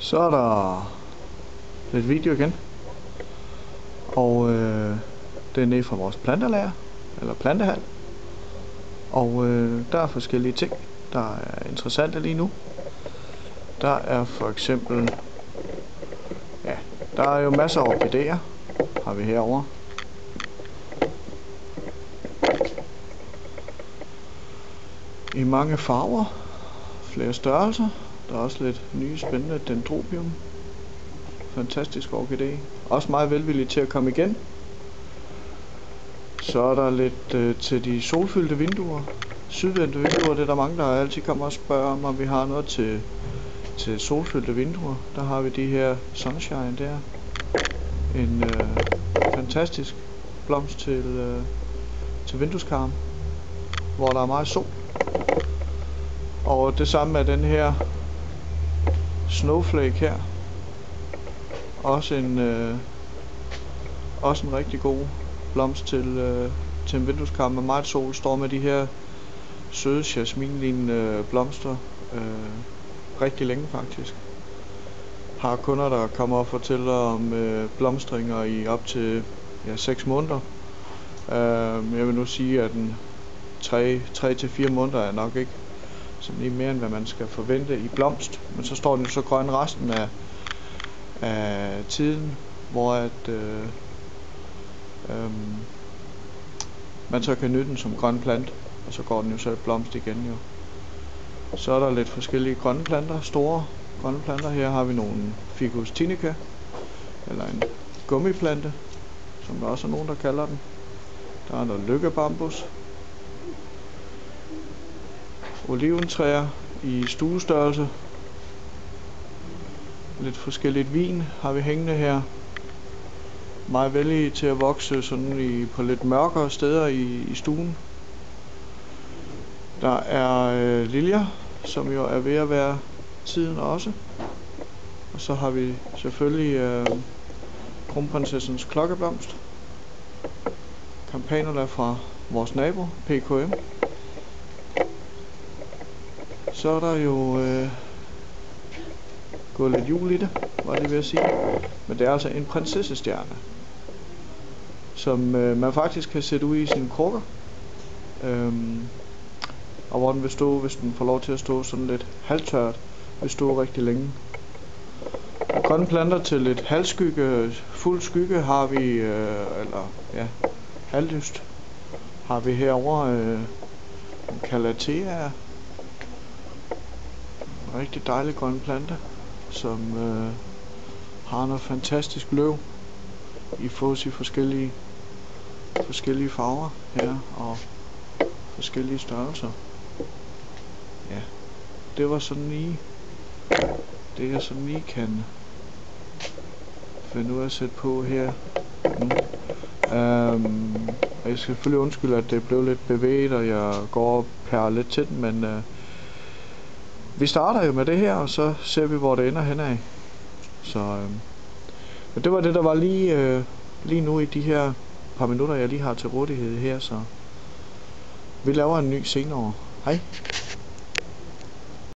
Så er der lidt video igen, og det er nede fra vores plantelager, eller plantehal, og der er forskellige ting, der er interessante lige nu. Der er for eksempel, ja, der er jo masser af orkideer, har vi herovre. I mange farver, flere størrelser. Der er også lidt nye spændende dendrobium. Fantastisk orkidé. Også meget velvillig til at komme igen. Så er der lidt til de solfyldte vinduer. Sydvendte vinduer, det er der mange, der altid kommer og spørger om vi har noget til solfyldte vinduer. Der har vi de her Sunshine der. En fantastisk blomst til vindueskarm, hvor der er meget sol. Og det samme med den her Snowflake her. Også en rigtig god blomst til en vindueskarm med meget sol. Står med de her søde jasminlignende blomster rigtig længe faktisk. Har kunder, der kommer og fortæller om blomstringer i op til 6 måneder. Jeg vil nu sige, at 3 til 4 måneder er nok ikke sådan lige mere end hvad man skal forvente i blomst. Men så står den så grøn resten af tiden, hvor at man så kan nytte den som grøn plante, og så går den jo så blomst igen jo. Så er der lidt forskellige grønne planter, store grønne planter. Her har vi nogle Ficus Tunica, eller en gummiplante, som der også er nogen, der kalder den. Der er noget lykkebambus. Oliventræer i stuestørrelse. Lidt forskelligt vin har vi hængende her. Meget venlige til at vokse sådan på lidt mørkere steder i stuen. Der er liljer, som jo er ved at være tiden også. Og så har vi selvfølgelig kronprinsessens klokkeblomst. Campanula fra vores nabo, PKM. Så er der jo gået lidt jul i det, var det ved at sige. Men det er altså en prinsessestjerne, som man faktisk kan sætte ud i sine krukker. Og hvor den vil stå, hvis den får lov til at stå sådan lidt halvtørt, vil stå rigtig længe. Grønne planter til lidt halvskygge, fuld skygge har vi, eller ja, halvlyst, har vi herovre en Calathea. En rigtig dejlig grøn plante, som har noget fantastisk løv i forskellige farver her og forskellige størrelser. Ja, det var sådan lige det jeg sådan lige kan finde ud af at sætte på her nu. Jeg skal selvfølgelig undskylde, at det blev lidt bevæget, og jeg går og pærer lidt til den, men vi starter jo med det her, og så ser vi, hvor det ender henad. Så men det var det, der var lige nu i de her par minutter, jeg lige har til rådighed her, så vi laver en ny senere. Hej.